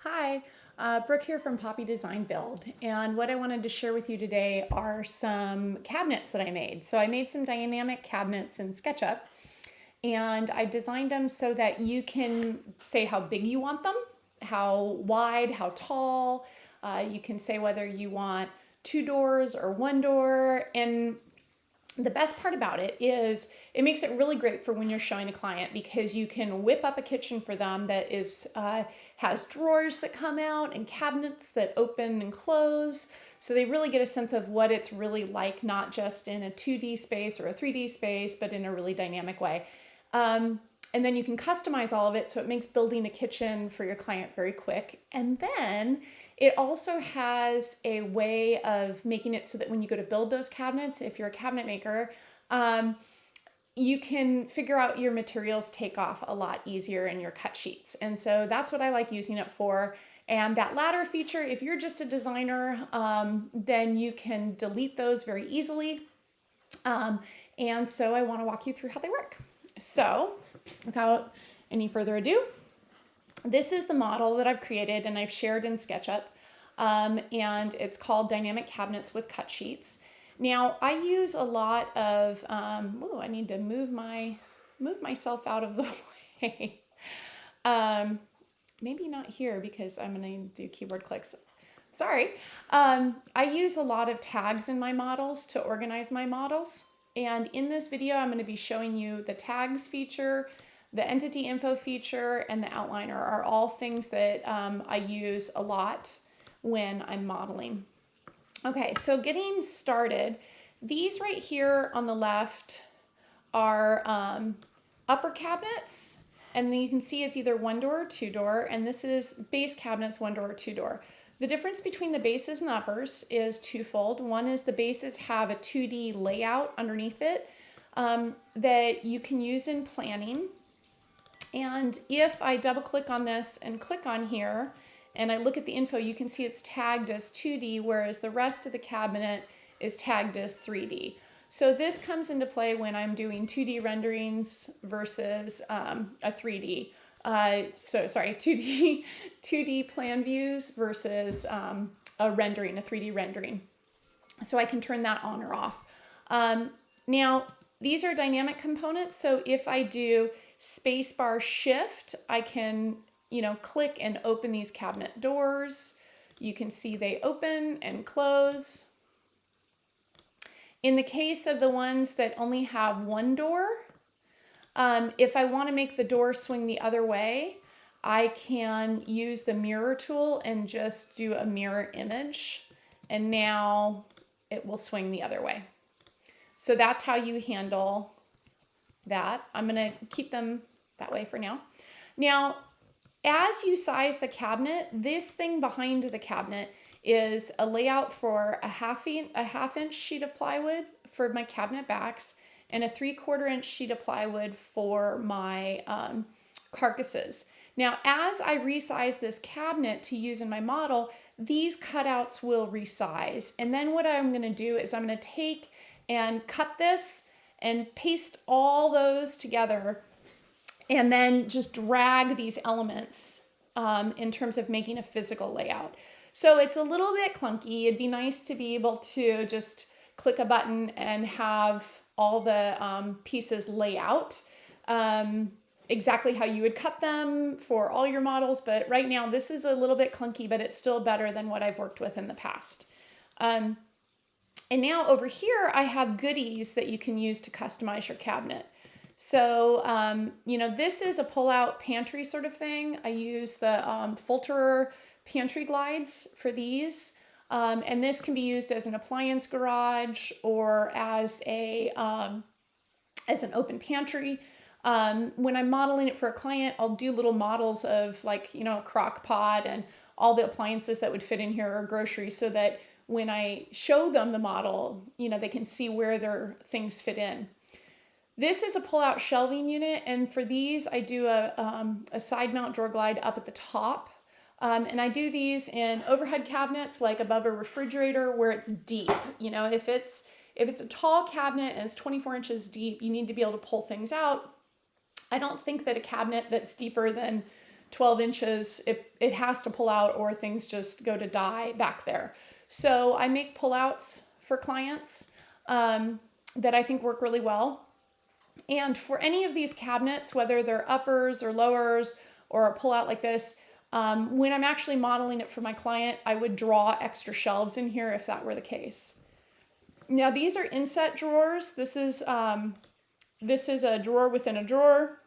Hi, Brooke here from Poppy Design Build, and what I wanted to share with you today are some cabinets that I made. So I made some dynamic cabinets in SketchUp, and I designed them so that you can say how big you want them, how wide, how tall. You can say whether you want two doors or one door, and the best part about it is it makes it really great for when you're showing a client because you can whip up a kitchen for them that is has drawers that come out and cabinets that open and close, so they really get a sense of what it's really like, not just in a 2D space or a 3D space, but in a really dynamic way. And then you can customize all of it, so it makes building a kitchen for your client very quick. And then it also has a way of making it so that when you go to build those cabinets, if you're a cabinet maker, you can figure out your materials takeoff a lot easier in your cut sheets. And so that's what I like using it for. And that ladder feature, if you're just a designer, then you can delete those very easily. And so I want to walk you through how they work. So without any further ado, this is the model that I've created and I've shared in SketchUp, and it's called Dynamic Cabinets with Cut Sheets. Now I use a lot of, I need to move myself out of the way. Maybe not here because I'm going to do keyboard clicks. Sorry. I use a lot of tags in my models to organize my models. And in this video, I'm going to be showing you the tags feature, the entity info feature, and the outliner are all things that I use a lot when I'm modeling. Okay, so getting started, these right here on the left are upper cabinets, and then you can see it's either one door or two door, and this is base cabinets, one door or two door. The difference between the bases and uppers is twofold. One is the bases have a 2D layout underneath it that you can use in planning. And if I double click on this and click on here and I look at the info, you can see it's tagged as 2D, whereas the rest of the cabinet is tagged as 3D. So this comes into play when I'm doing 2D renderings versus a 3D. 2D plan views versus a rendering, a 3D rendering. So I can turn that on or off. Now, these are dynamic components. So if I do spacebar shift, I can, click and open these cabinet doors. You can see they open and close. In the case of the ones that only have one door, if I want to make the door swing the other way, I can use the mirror tool and just do a mirror image, and now it will swing the other way. So that's how you handle that. I'm going to keep them that way for now. Now, as you size the cabinet, this thing behind the cabinet is a layout for a half inch sheet of plywood for my cabinet backs and a 3/4 inch sheet of plywood for my carcasses. Now, as I resize this cabinet to use in my model, these cutouts will resize. And then what I'm going to do is I'm going to take and cut this and paste all those together and then just drag these elements in terms of making a physical layout. So it's a little bit clunky. It'd be nice to be able to just click a button and have all the pieces lay out exactly how you would cut them for all your models. But right now this is a little bit clunky, but it's still better than what I've worked with in the past. And now over here, I have goodies that you can use to customize your cabinet. So, this is a pull-out pantry sort of thing. I use the Fulterer pantry glides for these. And this can be used as an appliance garage or as an open pantry. When I'm modeling it for a client, I'll do little models of a crock pot and all the appliances that would fit in here or groceries, so that when I show them the model, they can see where their things fit in. This is a pull-out shelving unit, and for these I do a side mount drawer glide up at the top. And I do these in overhead cabinets, like above a refrigerator where it's deep. If it's a tall cabinet and it's 24 inches deep, you need to be able to pull things out. I don't think that a cabinet that's deeper than 12 inches, it has to pull out or things just go to die back there. So I make pullouts for clients that I think work really well. And for any of these cabinets, whether they're uppers or lowers or a pullout like this, when I'm actually modeling it for my client, I would draw extra shelves in here if that were the case. Now these are inset drawers. This is a drawer within a drawer.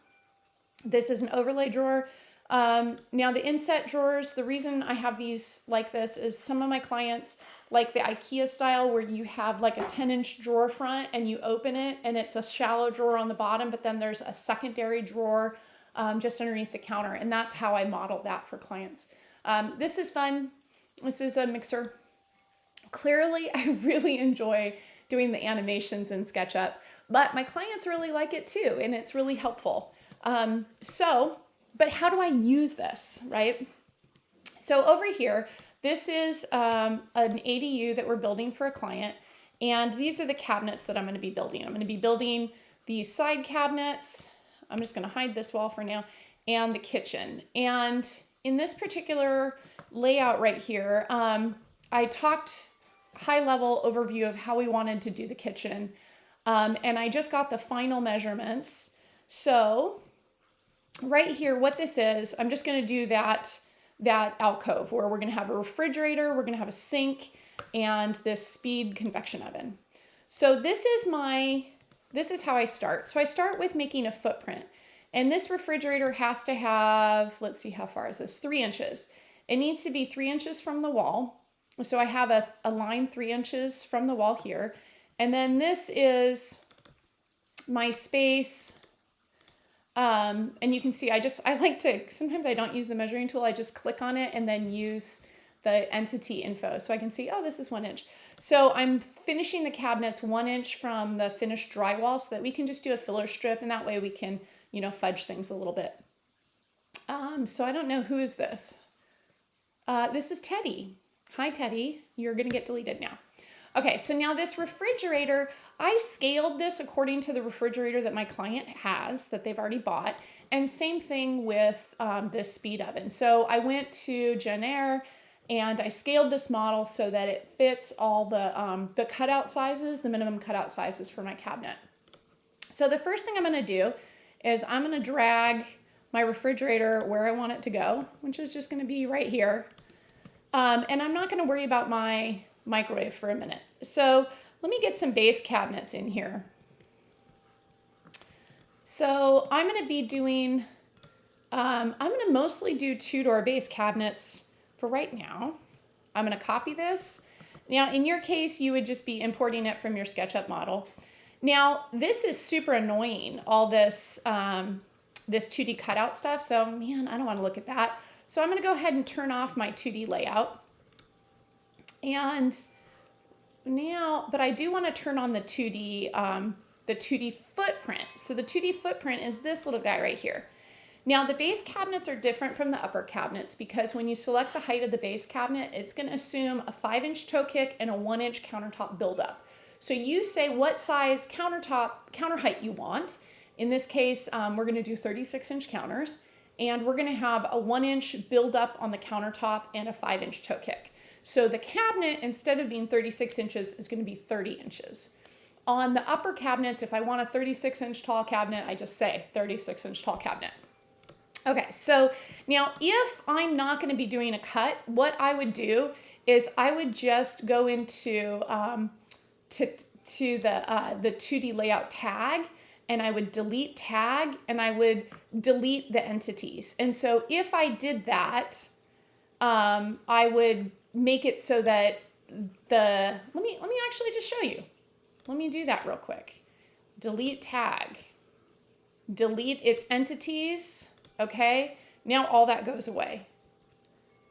This is an overlay drawer. Now the inset drawers, the reason I have these like this is some of my clients like the IKEA style where you have like a 10-inch drawer front and you open it and it's a shallow drawer on the bottom, but then there's a secondary drawer just underneath the counter. And that's how I model that for clients. This is fun. This is a mixer. Clearly, I really enjoy doing the animations in SketchUp, but my clients really like it too, and it's really helpful. But how do I use this, right? So over here, this is an ADU that we're building for a client, and these are the cabinets that I'm going to be building. I'm going to be building these side cabinets. I'm just going to hide this wall for now, and the kitchen. And in this particular layout right here, I talked high-level overview of how we wanted to do the kitchen, and I just got the final measurements. So right here, what this is, I'm just going to do that alcove where we're going to have a refrigerator, we're going to have a sink, and this speed convection oven. So this is how I start. So I start with making a footprint, and this refrigerator has to have, let's see, how far is this? 3 inches. It needs to be 3 inches from the wall. So I have a line 3 inches from the wall here. And then this is my space. And you can see, I like to, sometimes I don't use the measuring tool. I just click on it and then use the entity info. So I can see, oh, this is 1 inch. So I'm finishing the cabinets 1 inch from the finished drywall so that we can just do a filler strip. And that way we can, fudge things a little bit. So I don't know, who is this? This is Teddy. Hi, Teddy. You're going to get deleted now. Okay, so now this refrigerator, I scaled this according to the refrigerator that my client has, that they've already bought. And same thing with this speed oven. So I went to Jenn-Air and I scaled this model so that it fits all the cutout sizes, the minimum cutout sizes for my cabinet. So the first thing I'm going to do is I'm going to drag my refrigerator where I want it to go, which is just going to be right here. And I'm not going to worry about my microwave for a minute. So let me get some base cabinets in here. So I'm going to be doing, I'm going to mostly do 2-door base cabinets for right now. I'm going to copy this. Now, in your case, you would just be importing it from your SketchUp model. Now, this is super annoying, all this, this 2D cutout stuff. So, man, I don't want to look at that. So I'm going to go ahead and turn off my 2D layout. And now, but I do want to turn on the 2D footprint. So the 2D footprint is this little guy right here. Now the base cabinets are different from the upper cabinets because when you select the height of the base cabinet, it's going to assume a 5-inch toe kick and a 1-inch countertop buildup. So you say what size counter height you want. In this case, we're going to do 36-inch counters. And we're going to have a 1-inch buildup on the countertop and a 5-inch toe kick. So the cabinet, instead of being 36 inches, is going to be 30 inches. On the upper cabinets, if I want a 36-inch tall cabinet, I just say 36-inch tall cabinet. Okay, so now if I'm not going to be doing a cut, what I would do is I would just go into the 2D layout tag, and I would delete tag, and I would delete the entities. And so if I did that, I would make it so that let me actually just show you. Let me do that real quick. Delete tag, delete its entities. Okay, now all that goes away.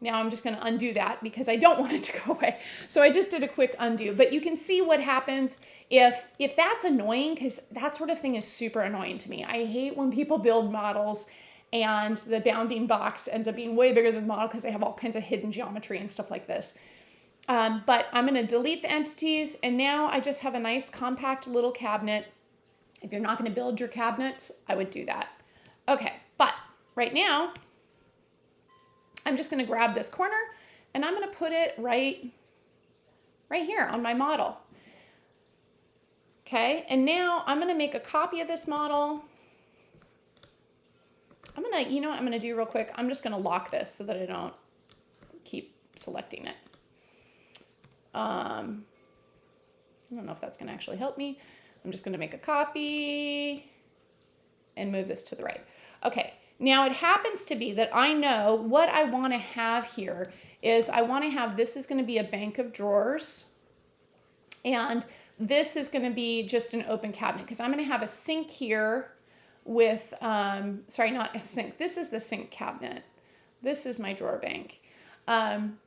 Now I'm just going to undo that because I don't want it to go away. So I just did a quick undo, but you can see what happens if that's annoying, because that sort of thing is super annoying to me. I hate when people build models and the bounding box ends up being way bigger than the model because they have all kinds of hidden geometry and stuff like this. But I'm going to delete the entities, and now I just have a nice compact little cabinet. If you're not going to build your cabinets, I would do that. Okay, but right now, I'm just going to grab this corner and I'm going to put it right here on my model. Okay, and now I'm going to make a copy of this model. You know what I'm going to do real quick? I'm just going to lock this so that I don't keep selecting it. I don't know if that's going to actually help me. I'm just going to make a copy and move this to the right. Okay, now it happens to be that I know what I want to have here is I want to have, this is going to be a bank of drawers, and this is going to be just an open cabinet because I'm going to have a sink here with, sorry, not a sink. This is the sink cabinet. This is my drawer bank. I'm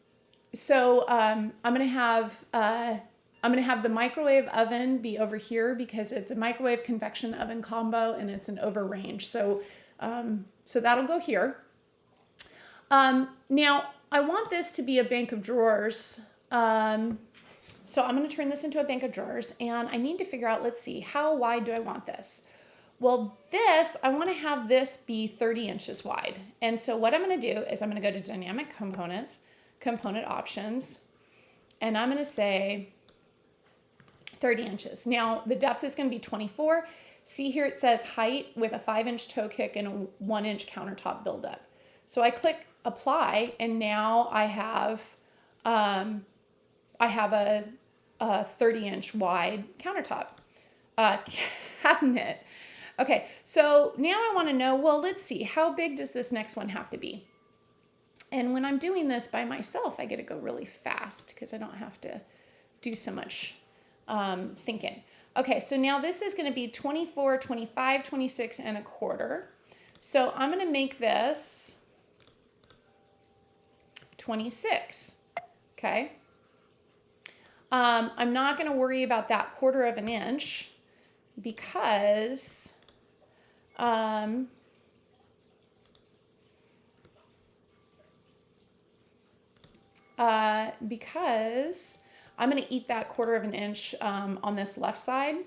going to have the microwave oven be over here because it's a microwave convection oven combo and it's an over range. So that'll go here. Now I want this to be a bank of drawers. So I'm going to turn this into a bank of drawers and I need to figure out, let's see, how wide do I want this? Well, I want to have this be 30 inches wide. And so what I'm going to do is I'm going to go to Dynamic Components, Component Options, and I'm going to say 30 inches. Now the depth is going to be 24. See here it says height with a 5-inch toe kick and a 1-inch countertop buildup. So I click apply and now I have a 30-inch wide countertop cabinet. Okay, so now I want to know, well, let's see, how big does this next one have to be? And when I'm doing this by myself, I get to go really fast because I don't have to do so much thinking. Okay, so now this is going to be 24, 25, 26 and a quarter. So I'm going to make this 26. Okay. I'm not going to worry about that 1/4 of an inch because I'm going to eat that 1/4 of an inch on this left side,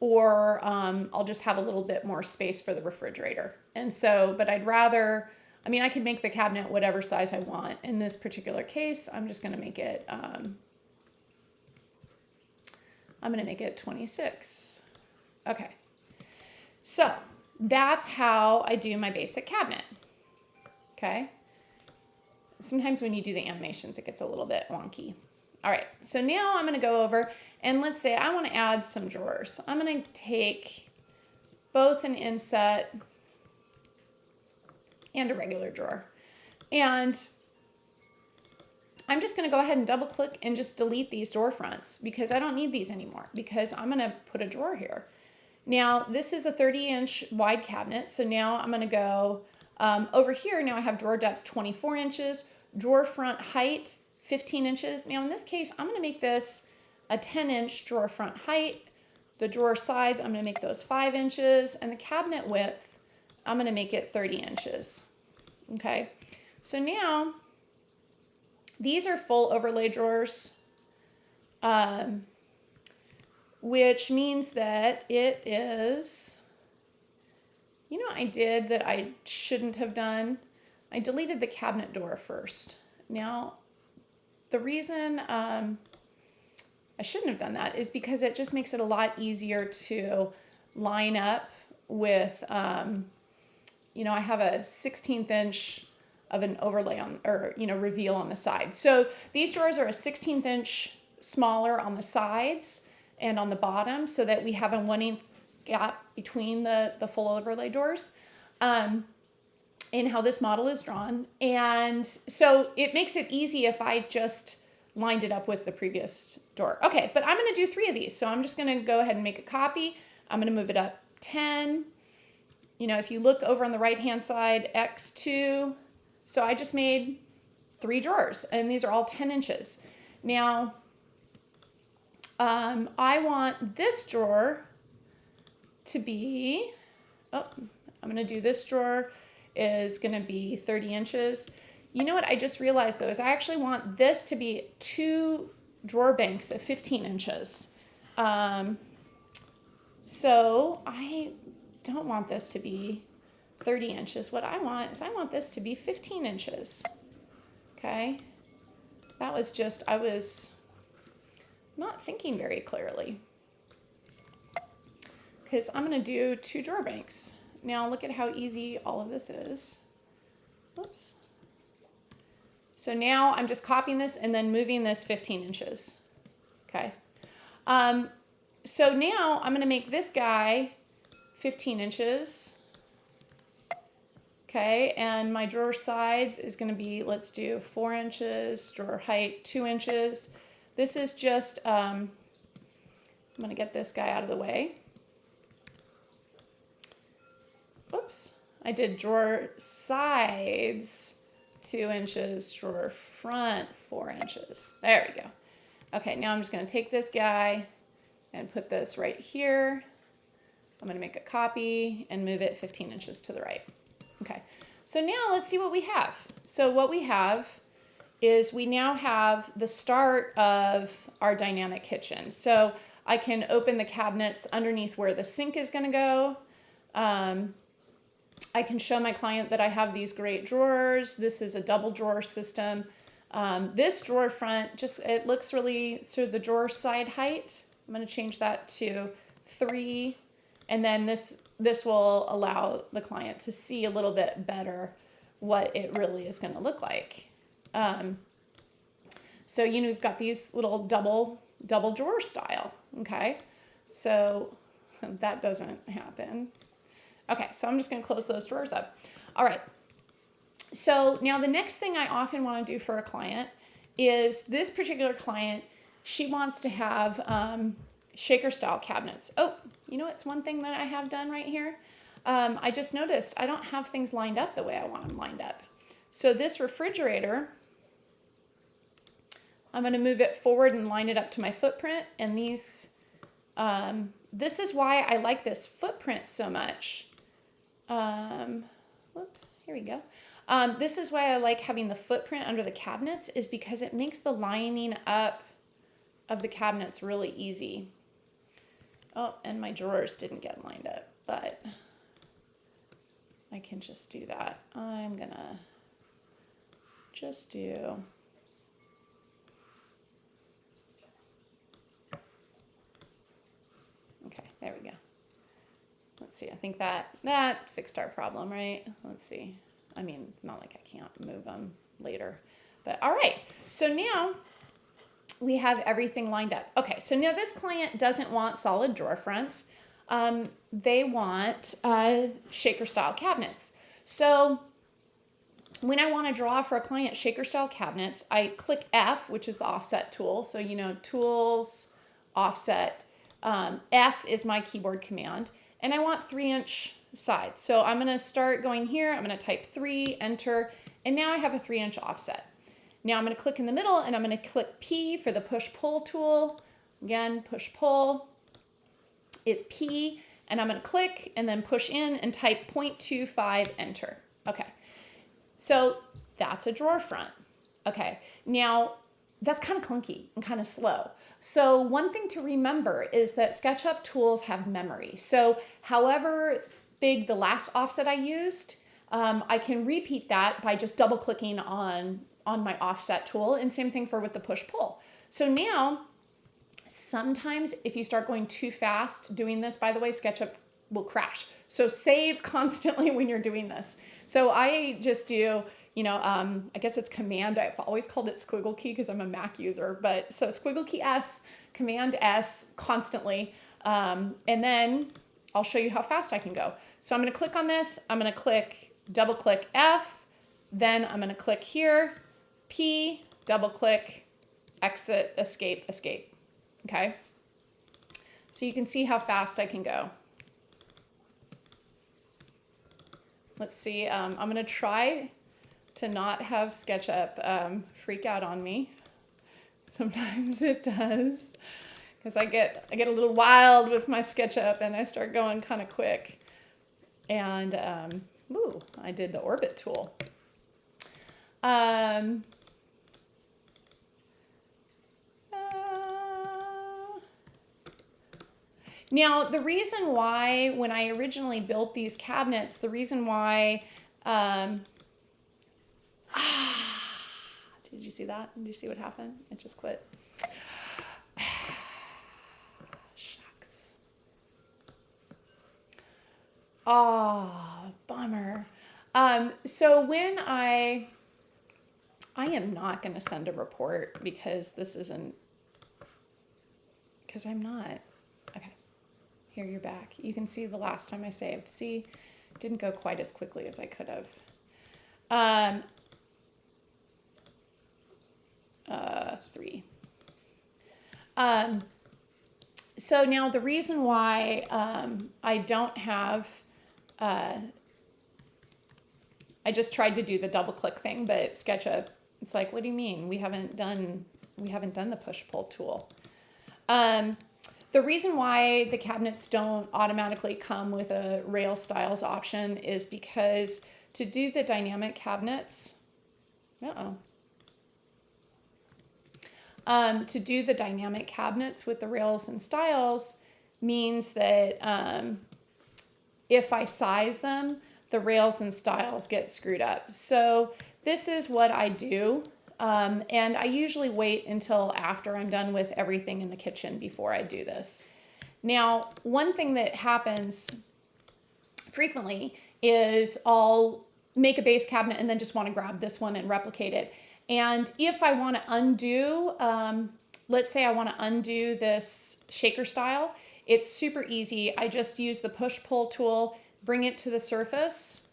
or I'll just have a little bit more space for the refrigerator. And so, but I'd rather, I mean, I could make the cabinet whatever size I want. In this particular case, I'm just going to make it, I'm going to make it 26. Okay. So that's how I do my basic cabinet. Okay. Sometimes when you do the animations, it gets a little bit wonky. All right. So now I'm going to go over and let's say I want to add some drawers. I'm going to take both an inset and a regular drawer. And I'm just going to go ahead and double click and just delete these drawer fronts because I don't need these anymore because I'm going to put a drawer here. Now this is a 30-inch wide cabinet. So now I'm going to go over here. Now I have drawer depth 24 inches, drawer front height 15 inches. Now in this case, I'm going to make this a 10-inch drawer front height. The drawer sides, I'm going to make those 5 inches, and the cabinet width, I'm going to make it 30 inches. Okay. So now these are full overlay drawers, which means that it is, you know what I did that I shouldn't have done? I deleted the cabinet door first. Now, the reason I shouldn't have done that is because it just makes it a lot easier to line up with, you know, I have a 16th inch of an overlay on, or, you know, reveal on the side. So these drawers are a 16th inch smaller on the sides and on the bottom so that we have a 1/8 gap between the full overlay doors in how this model is drawn. And so it makes it easy if I just lined it up with the previous door. Okay, but I'm going to do 3 of these. So I'm just going to go ahead and make a copy. I'm going to move it up 10. You know, if you look over on the right-hand side, X2. So I just made 3 drawers, and these are all 10 inches. Now, I want this drawer to be, oh, I'm going to do this drawer is going to be 30 inches. You know what I just realized, though, is I actually want this to be 2 drawer banks of 15 inches. So I don't want this to be 30 inches. What I want is I want this to be 15 inches. Okay. That was just, I was not thinking very clearly. Because I'm going to do 2 drawer banks. Now look at how easy all of this is. Whoops. So now I'm just copying this and then moving this 15 inches. Okay. So now I'm going to make this guy 15 inches. Okay. And my drawer sides is going to be, let's do 4 inches, drawer height 2 inches. This is just, I'm going to get this guy out of the way. Oops, I did drawer sides 2 inches, drawer front 4 inches. There we go. Okay, now I'm just going to take this guy and put this right here. I'm going to make a copy and move it 15 inches to the right. Okay, so now let's see what we have. So what we have is we now have the start of our dynamic kitchen. So I can open the cabinets underneath where the sink is going to go. I can show my client that I have these great drawers. This is a double drawer system. This drawer front, it looks really, sort of the drawer side height. I'm going to change that to 3. And then this will allow the client to see a little bit better what it really is going to look like. So, we've got these little double drawer style. Okay. So that doesn't happen. Okay, so I'm just going to close those drawers up. All right. So now the next thing I often want to do for a client is this particular client, she wants to have shaker style cabinets. Oh, it's one thing that I have done right here. I just noticed I don't have things lined up the way I want them lined up. So this refrigerator, I'm going to move it forward and line it up to my footprint. And these, this is why I like this footprint so much. Whoops, here we go. This is why I like having the footprint under the cabinets, is because it makes the lining up of the cabinets really easy. Oh, and my drawers didn't get lined up, but I can just do that. I'm gonna just do okay, there we go. Let's see, I think that fixed our problem, right? Let's see. I mean, not like I can't move them later, but all right. So now we have everything lined up. Okay, so now this client doesn't want solid drawer fronts. They want shaker style cabinets. So when I want to draw for a client shaker style cabinets, I click F, which is the offset tool. So, tools, offset. F is my keyboard command. And I want 3-inch sides. So I'm going to start going here. I'm going to type 3, enter, and now I have a 3-inch offset. Now I'm going to click in the middle and I'm going to click P for the push-pull tool. Again, push-pull is P, and I'm going to click and then push in and type 0.25, enter. Okay, so that's a drawer front. Okay, now that's kind of clunky and kind of slow. So one thing to remember is that SketchUp tools have memory. So however big the last offset I used, I can repeat that by just double clicking on my offset tool, and same thing with the push-pull. So now, sometimes if you start going too fast doing this, by the way, SketchUp will crash. So save constantly when you're doing this. So I just do, I guess it's Command. I've always called it squiggle key because I'm a Mac user, but so squiggle key S, Command S constantly. And then I'll show you how fast I can go. So I'm going to click on this. I'm going to double click F. Then I'm going to click here, P, double click, exit, escape, escape. Okay. So you can see how fast I can go. Let's see. I'm going to try to not have SketchUp freak out on me. Sometimes it does, because I get a little wild with my SketchUp and I start going kind of quick. And ooh, I did the orbit tool. Now, the reason why, when I originally built these cabinets, the reason why, did you see that? Did you see what happened? It just quit. Shucks. Oh, bummer. So when I am not going to send a report because this isn't, because I'm not. Okay, here you're back. You can see the last time I saved. See, it didn't go quite as quickly as I could have. 3. So now the reason why I don't have, I just tried to do the double click thing, but SketchUp, it's like, what do you mean? We haven't done the push-pull tool. The reason why the cabinets don't automatically come with a rail styles option is because to do the dynamic cabinets, to do the dynamic cabinets with the rails and styles means that if I size them, the rails and styles get screwed up. So this is what I do. And I usually wait until after I'm done with everything in the kitchen before I do this. Now, one thing that happens frequently is I'll make a base cabinet and then just want to grab this one and replicate it. And if I want to undo, let's say I want to undo this shaker style, it's super easy. I just use the push-pull tool, bring it to the surface,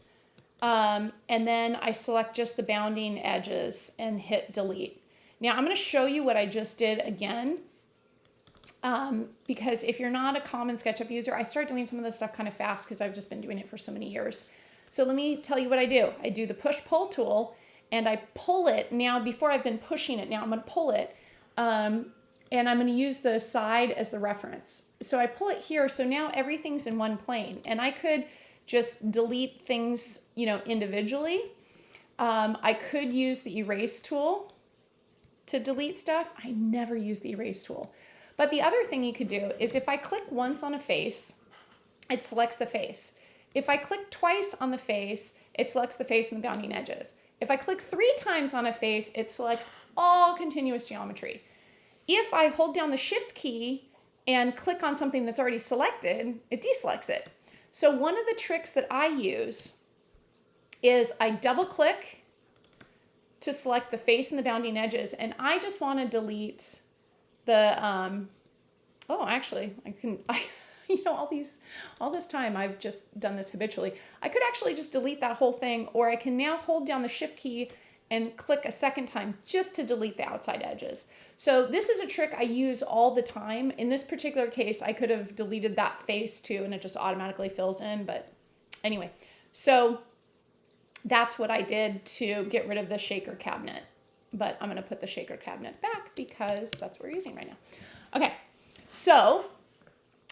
and then I select just the bounding edges and hit delete. Now I'm going to show you what I just did again, because if you're not a common SketchUp user, I start doing some of this stuff kind of fast because I've just been doing it for so many years. So let me tell you what I do. I do the push-pull tool and I pull it. Now, before I've been pushing it, now I'm going to pull it, and I'm going to use the side as the reference. So I pull it here, so now everything's in one plane, and I could just delete things, individually. I could use the erase tool to delete stuff. I never use the erase tool. But the other thing you could do is if I click once on a face, it selects the face. If I click twice on the face, it selects the face and the bounding edges. If I click 3 times on a face, it selects all continuous geometry. If I hold down the Shift key and click on something that's already selected, it deselects it. So one of the tricks that I use is I double click to select the face and the bounding edges, and I just want to delete the, actually, all this time I've just done this habitually. I could actually just delete that whole thing, or I can now hold down the Shift key and click a second time just to delete the outside edges. So this is a trick I use all the time. In this particular case, I could have deleted that face too, and it just automatically fills in. But anyway, so that's what I did to get rid of the shaker cabinet. But I'm going to put the shaker cabinet back because that's what we're using right now. Okay, so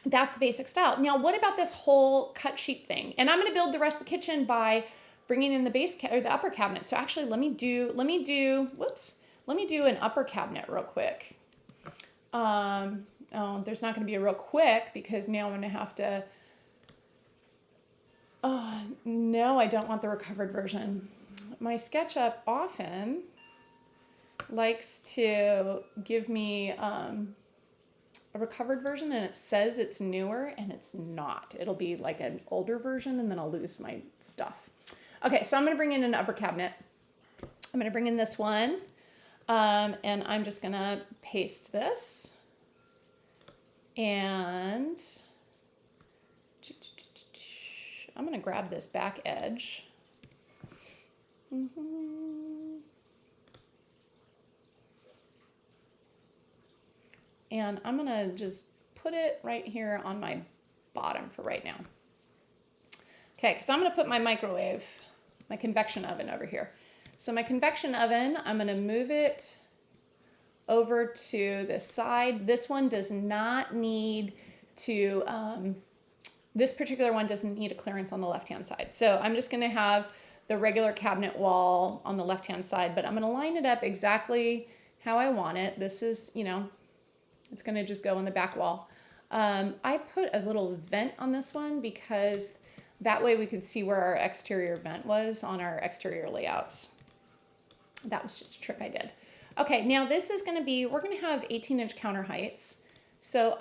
that's the basic style. Now, what about this whole cut sheet thing? And I'm going to build the rest of the kitchen by bringing in the base or the upper cabinet. So actually, let me do an upper cabinet real quick. There's not going to be a real quick because now I'm going to have to. No, I don't want the recovered version. My SketchUp often likes to give me a recovered version, and it says it's newer, and it's not. It'll be like an older version, and then I'll lose my stuff. Okay, so I'm going to bring in an upper cabinet. I'm going to bring in this one, and I'm just going to paste this, and I'm going to grab this back edge. And I'm going to just put it right here on my bottom for right now. Okay, because I'm going to put my microwave, my convection oven over here. So my convection oven, I'm going to move it over to the side. This one does not need to, this particular one doesn't need a clearance on the left-hand side. So I'm just going to have the regular cabinet wall on the left-hand side, but I'm going to line it up exactly how I want it. This is, it's going to just go on the back wall. I put a little vent on this one because that way we could see where our exterior vent was on our exterior layouts. That was just a trick I did. Okay, now this is gonna be, we're gonna have 18-inch counter heights. So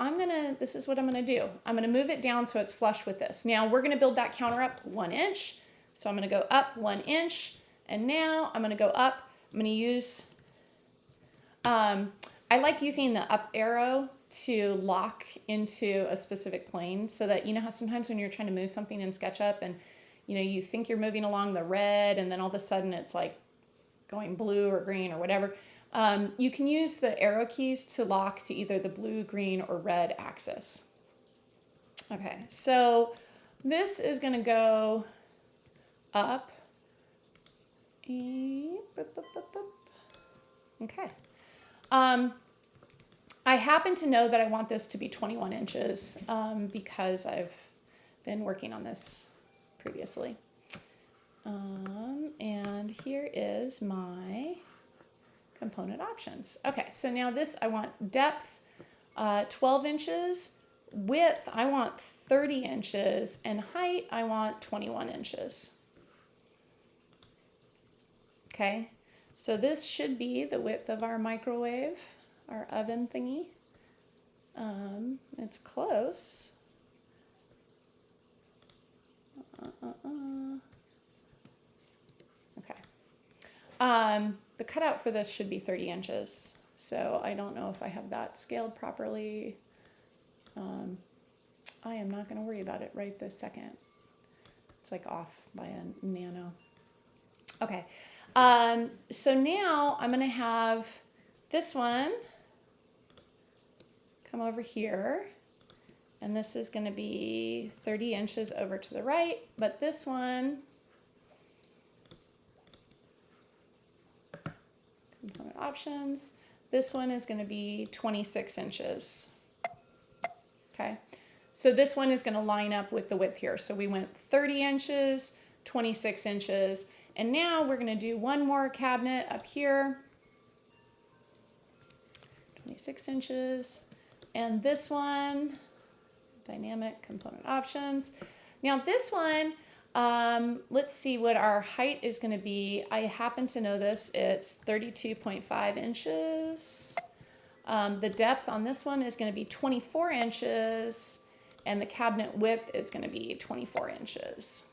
this is what I'm gonna do. I'm gonna move it down so it's flush with this. Now we're gonna build that counter up 1 inch. So I'm gonna go up 1 inch, and now I'm gonna go up. I'm gonna use, I like using the up arrow to lock into a specific plane so that, you know how sometimes when you're trying to move something in SketchUp and you think you're moving along the red and then all of a sudden it's like going blue or green or whatever. You can use the arrow keys to lock to either the blue, green, or red axis. Okay, so this is gonna go up. Okay. I happen to know that I want this to be 21 inches because I've been working on this previously. And here is my component options. Okay, so now this, I want depth 12 inches, width I want 30 inches, and height I want 21 inches. Okay, so this should be the width of our microwave, our oven thingy. It's close. Okay. The cutout for this should be 30 inches. So I don't know if I have that scaled properly. I am not going to worry about it right this second. It's like off by a nano. Okay. So now I'm going to have this one come over here, and this is going to be 30 inches over to the right, but this one, component options, this one is going to be 26 inches. Okay, so this one is going to line up with the width here. So we went 30 inches, 26 inches, and now we're going to do one more cabinet up here, 26 inches, and this one, dynamic component options. Now this one, let's see what our height is going to be. I happen to know this. It's 32.5 inches. The depth on this one is going to be 24 inches, and the cabinet width is going to be 24 inches.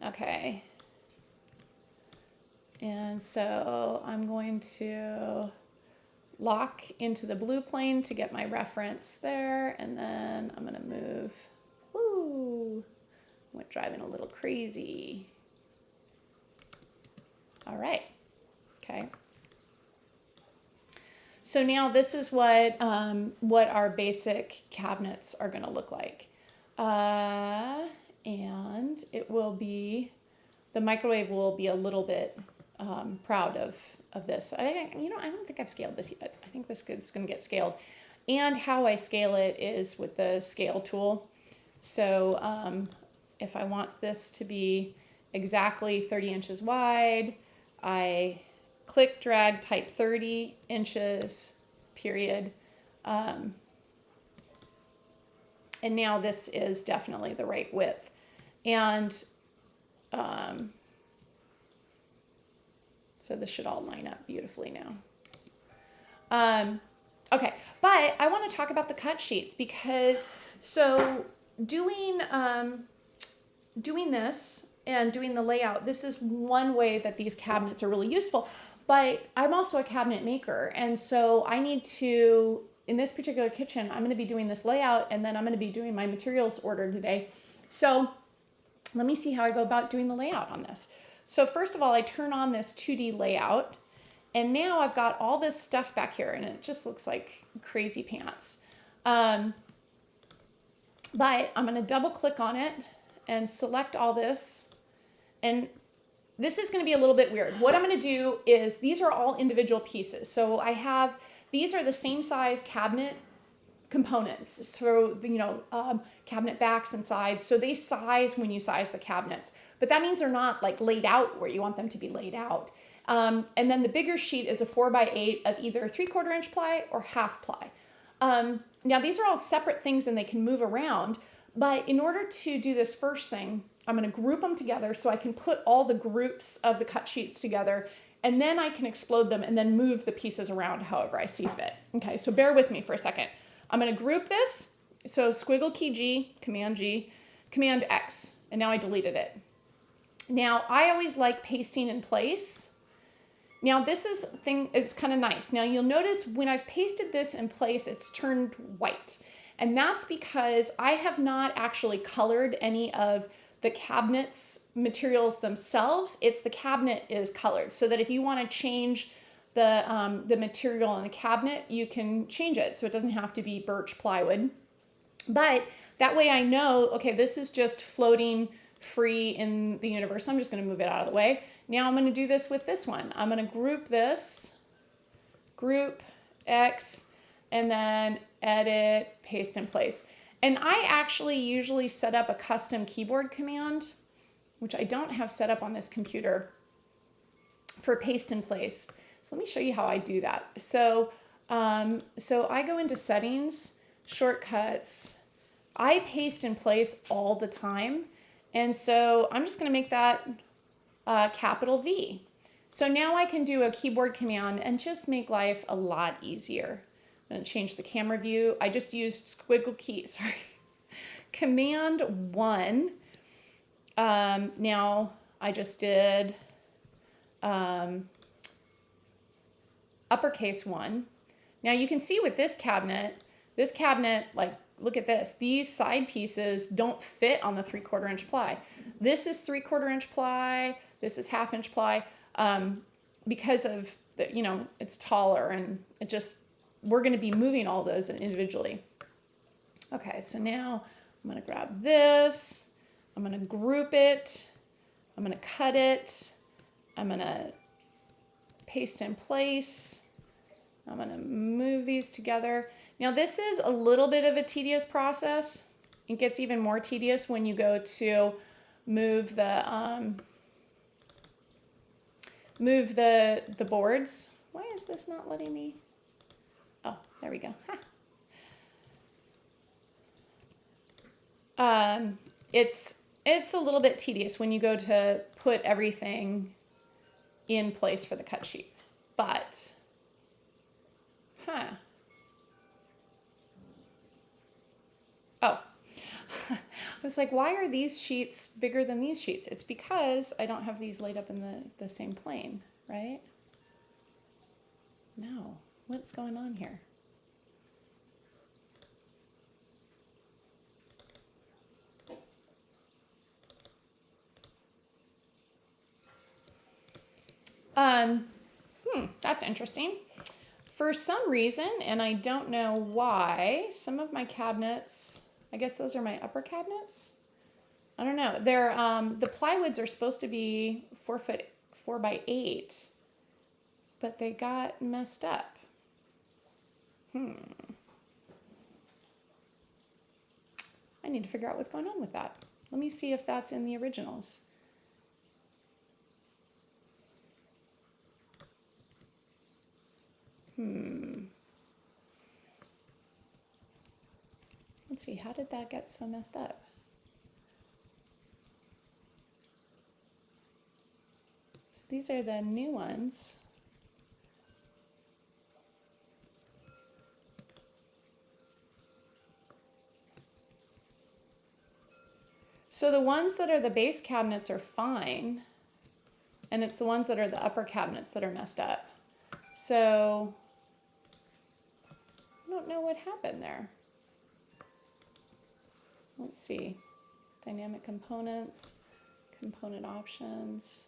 Okay. And so I'm going to lock into the blue plane to get my reference there, and then I'm going to move. Woo! Went driving a little crazy. All right. Okay. So now this is what our basic cabinets are going to look like. And it will be, the microwave will be a little bit proud of this. I don't think I've scaled this yet. I think this is going to get scaled. And how I scale it is with the scale tool. So if I want this to be exactly 30 inches wide, I click, drag, type 30 inches, period. And now this is definitely the right width. And so this should all line up beautifully now. Okay, but I want to talk about the cut sheets because so doing this and doing the layout, this is one way that these cabinets are really useful. But I'm also a cabinet maker, and so I need to, in this particular kitchen, I'm going to be doing this layout, and then I'm going to be doing my materials order today. So let me see how I go about doing the layout on this. So first of all, I turn on this 2D layout, and now I've got all this stuff back here, and it just looks like crazy pants. But I'm going to double click on it and select all this, and this is going to be a little bit weird. What I'm going to do is, these are all individual pieces. So I have, these are the same size cabinet components. So, cabinet backs and sides. So they size when you size the cabinets. But that means they're not like laid out where you want them to be laid out. And then the bigger sheet is a 4x8 of either 3/4 inch ply or half ply. Now these are all separate things and they can move around, but in order to do this first thing, I'm going to group them together so I can put all the groups of the cut sheets together, and then I can explode them and then move the pieces around however I see fit. Okay, so bear with me for a second. I'm going to group this. So squiggle key G, Command X, and now I deleted it. Now I always like pasting in place. Now this is kind of nice. Now you'll notice when I've pasted this in place, it's turned white. And that's because I have not actually colored any of the cabinet's materials themselves. It's the cabinet is colored, so that if you want to change the material in the cabinet, you can change it. So it doesn't have to be birch plywood. But that way I know, okay, this is just floating free in the universe. I'm just going to move it out of the way. Now I'm going to do this with this one. I'm going to group this, group X, and then edit, paste in place. And I actually usually set up a custom keyboard command, which I don't have set up on this computer, for paste in place. So let me show you how I do that. So I go into settings, shortcuts. I paste in place all the time. And so I'm just going to make that capital V. So now I can do a keyboard command and just make life a lot easier. I'm going to change the camera view. I just used squiggle key, sorry. Command 1. Now I just did uppercase 1. Now you can see with this cabinet, like, look at this. These side pieces don't fit on the 3/4 inch ply. This is 3/4 inch ply. This is 1/2 inch ply, because of the, it's taller, and we're going to be moving all those individually. Okay, so now I'm going to grab this. I'm going to group it. I'm going to cut it. I'm going to paste in place. I'm going to move these together. Now this is a little bit of a tedious process. It gets even more tedious when you go to move the boards. Why is this not letting me? Oh, there we go. It's a little bit tedious when you go to put everything in place for the cut sheets, but oh, I was like, why are these sheets bigger than these sheets? It's because I don't have these laid up in the same plane, right? No, what's going on here? That's interesting. For some reason, and I don't know why, some of my cabinets, I guess those are my upper cabinets. I don't know. They're the plywoods are supposed to be 4x8, but they got messed up. I need to figure out what's going on with that. Let me see if that's in the originals. Let's see, how did that get so messed up? So these are the new ones. So the ones that are the base cabinets are fine, and it's the ones that are the upper cabinets that are messed up. So I don't know what happened there. Let's see. Dynamic components, component options.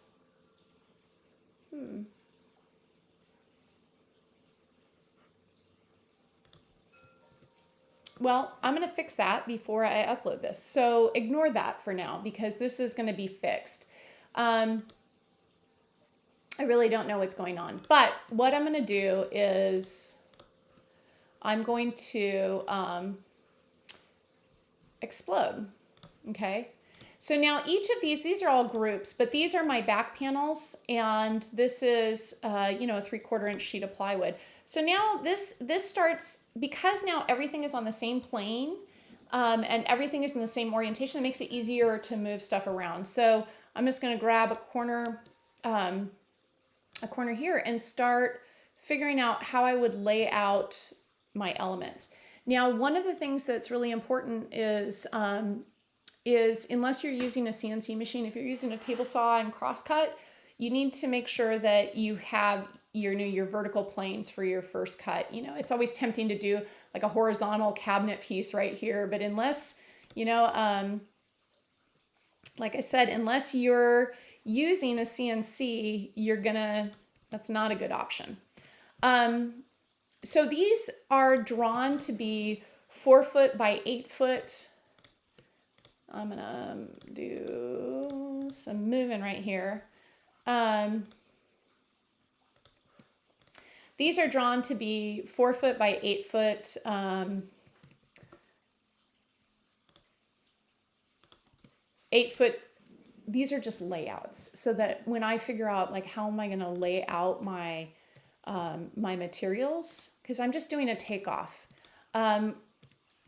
Well, I'm going to fix that before I upload this. So ignore that for now because this is going to be fixed. I really don't know what's going on. But what I'm going to do is I'm going to explode. Okay. So now each of these are all groups, but these are my back panels, and this is, you know, a 3/4 inch sheet of plywood. So now this starts, because now everything is on the same plane, and everything is in the same orientation, it makes it easier to move stuff around. So I'm just going to grab a corner here and start figuring out how I would lay out my elements. Now, one of the things that's really important is unless you're using a CNC machine, if you're using a table saw and crosscut, you need to make sure that you have your vertical planes for your first cut. You know, it's always tempting to do like a horizontal cabinet piece right here, but unless, you know, like I said, unless you're using a CNC, that's not a good option. So these are drawn to be 4 foot by 8 foot. I'm gonna do some moving right here. These are drawn to be 4 foot by 8 foot. 8 foot. These are just layouts, so that when I figure out like how am I going to lay out my my materials, because I'm just doing a takeoff.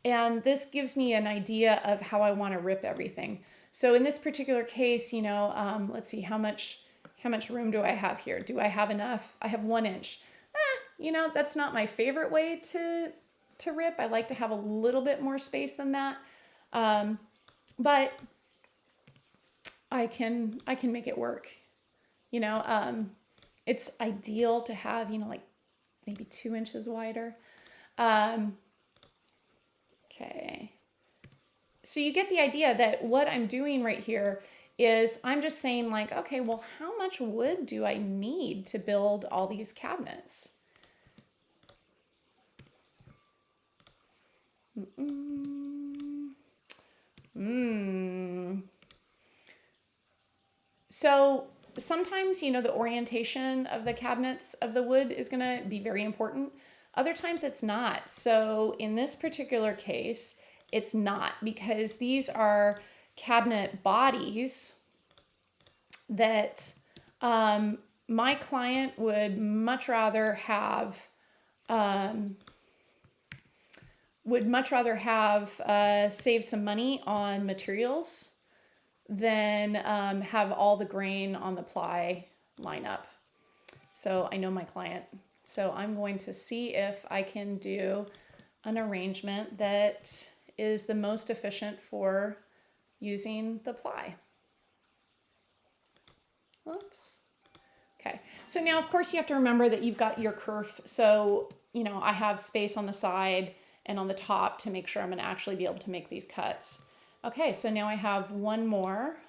And this gives me an idea of how I want to rip everything. So in this particular case, you know, let's see, how much room do I have here? Do I have enough? I have 1 inch. You know, that's not my favorite way to rip. I like to have a little bit more space than that. But I can make it work. You know, it's ideal to have, you know, like maybe 2 inches wider. Okay. So you get the idea that what I'm doing right here is I'm just saying like, okay, well, how much wood do I need to build all these cabinets? So sometimes, you know, the orientation of the cabinets of the wood is going to be very important. Other times it's not. So in this particular case, it's not, because these are cabinet bodies that my client would much rather have save some money on materials than have all the grain on the ply line up. So I know my client. So I'm going to see if I can do an arrangement that is the most efficient for using the ply. Whoops. Okay, so now of course you have to remember that you've got your kerf. So, you know, I have space on the side and on the top to make sure I'm going to actually be able to make these cuts. Okay, so now I have one more.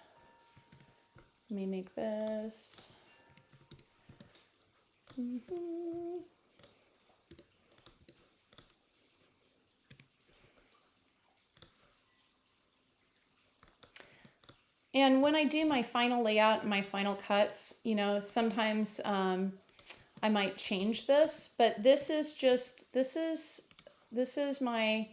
Let me make this. And when I do my final layout and my final cuts, you know, sometimes I might change this, but this is my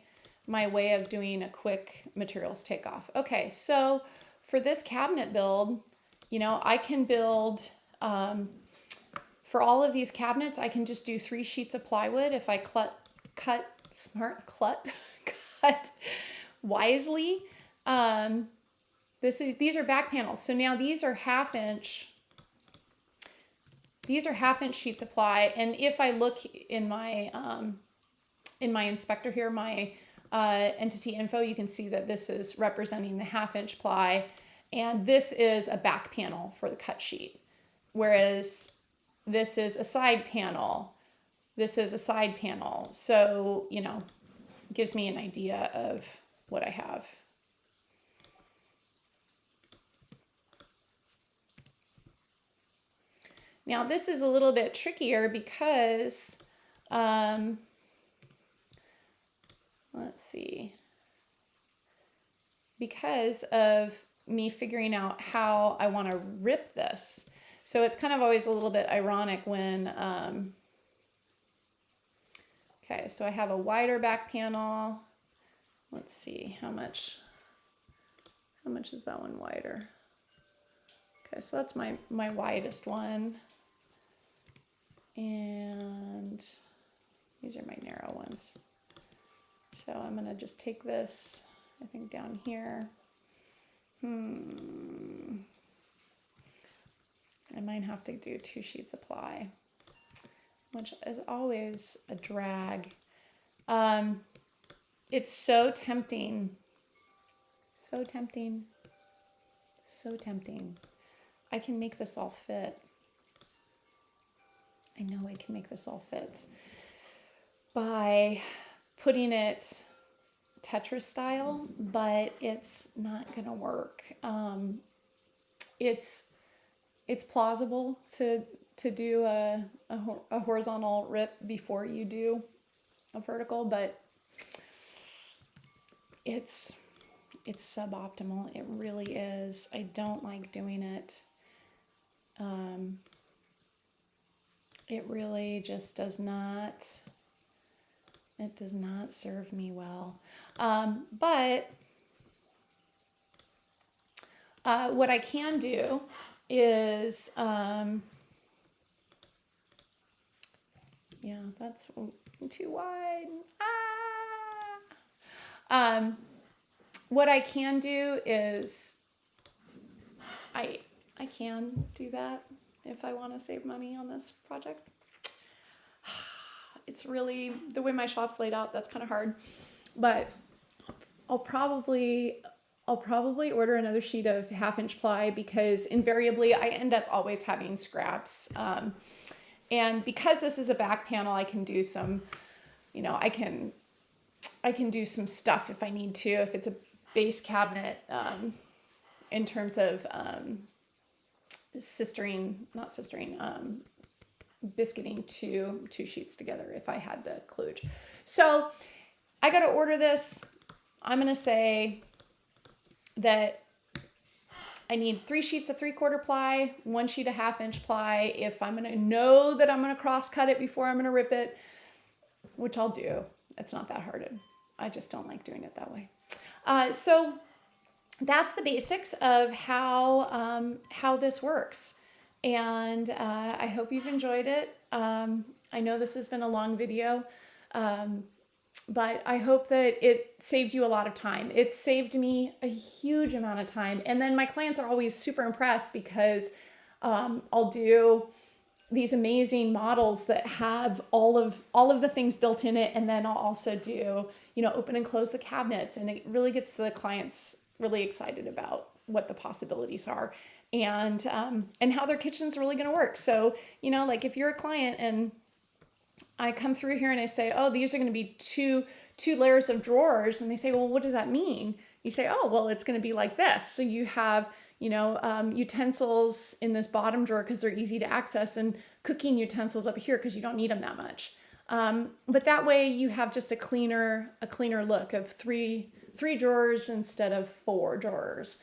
way of doing a quick materials takeoff. Okay, so for this cabinet build, you know, I can build, for all of these cabinets, I can just do 3 sheets of plywood if I cut wisely. These are back panels. So now these are half-inch sheets of ply. And if I look in my inspector here, my entity info, you can see that this is representing the 1/2-inch ply, and this is a back panel for the cut sheet, whereas this is a side panel. This is a side panel. So, you know, it gives me an idea of what I have. Now this is a little bit trickier because, let's see, because of me figuring out how I want to rip this. So it's kind of always a little bit ironic when, okay, so I have a wider back panel. Let's see how much How much is that one wider? Okay, so that's my widest one. And these are my narrow ones. So I'm gonna just take this, I think down here. I might have to do 2 sheets of ply, which is always a drag. It's so tempting. So tempting. So tempting. I can make this all fit. I know I can make this all fit by putting it Tetris style, but it's not gonna work. It's plausible to do a horizontal rip before you do a vertical, but it's suboptimal. It really is. I don't like doing it. It really just does not, it does not serve me well. But what I can do is, yeah, that's too wide. What I can do is, I can do that if I want to save money on this project. It's really, the way my shop's laid out, that's kind of hard. But I'll probably order another sheet of 1/2-inch ply, because invariably I end up always having scraps. And because this is a back panel, I can do some, I can do some stuff if I need to, if it's a base cabinet, in terms of biscuiting two sheets together if I had to kludge. So I got to order this. I'm going to say that I need 3 sheets of 3/4 ply, 1 sheet of 1/2-inch ply. If I'm going to know that I'm going to cross cut it before I'm going to rip it, which I'll do. It's not that hard. I just don't like doing it that way. So that's the basics of how this works. And I hope you've enjoyed it. I know this has been a long video, but I hope that it saves you a lot of time. It saved me a huge amount of time. And then my clients are always super impressed, because I'll do these amazing models that have all of the things built in it. And then I'll also do, open and close the cabinets. And it really gets the clients really excited about what the possibilities are, and how their kitchen's really going to work. So, like if you're a client and I come through here and I say, oh, these are going to be two layers of drawers. And they say, well, what does that mean? You say, oh, well, it's going to be like this. So you have, utensils in this bottom drawer because they're easy to access, and cooking utensils up here because you don't need them that much. But that way you have just a cleaner look of three drawers instead of 4 drawers.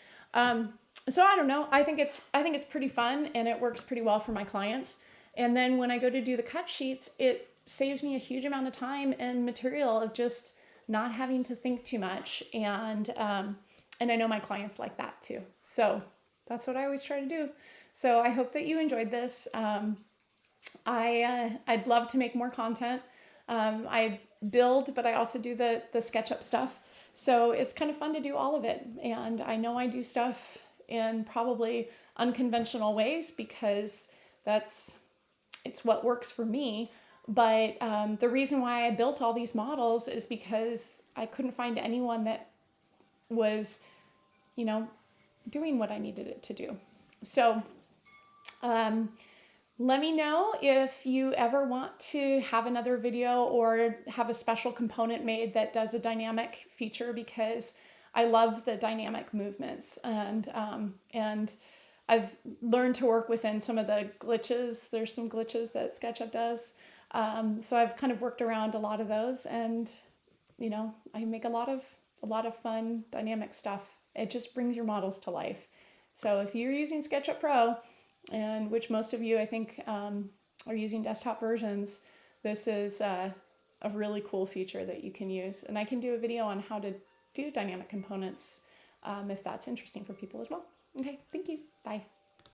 So I don't know. I think it's pretty fun, and it works pretty well for my clients. And then when I go to do the cut sheets, it saves me a huge amount of time and material of just not having to think too much. And I know my clients like that too. So that's what I always try to do. So I hope that you enjoyed this. I'd love to make more content. I build, but I also do the SketchUp stuff. So it's kind of fun to do all of it. And I know I do stuff in probably unconventional ways, because it's what works for me. But the reason why I built all these models is because I couldn't find anyone that was, doing what I needed it to do. So let me know if you ever want to have another video or have a special component made that does a dynamic feature, because I love the dynamic movements, and I've learned to work within some of the glitches. There's some glitches that SketchUp does. So I've kind of worked around a lot of those, and I make a lot of fun dynamic stuff. It just brings your models to life. So if you're using SketchUp Pro, and which most of you I think are using desktop versions, this is a really cool feature that you can use. And I can do a video on how to do dynamic components if that's interesting for people as well. Okay, thank you. Bye.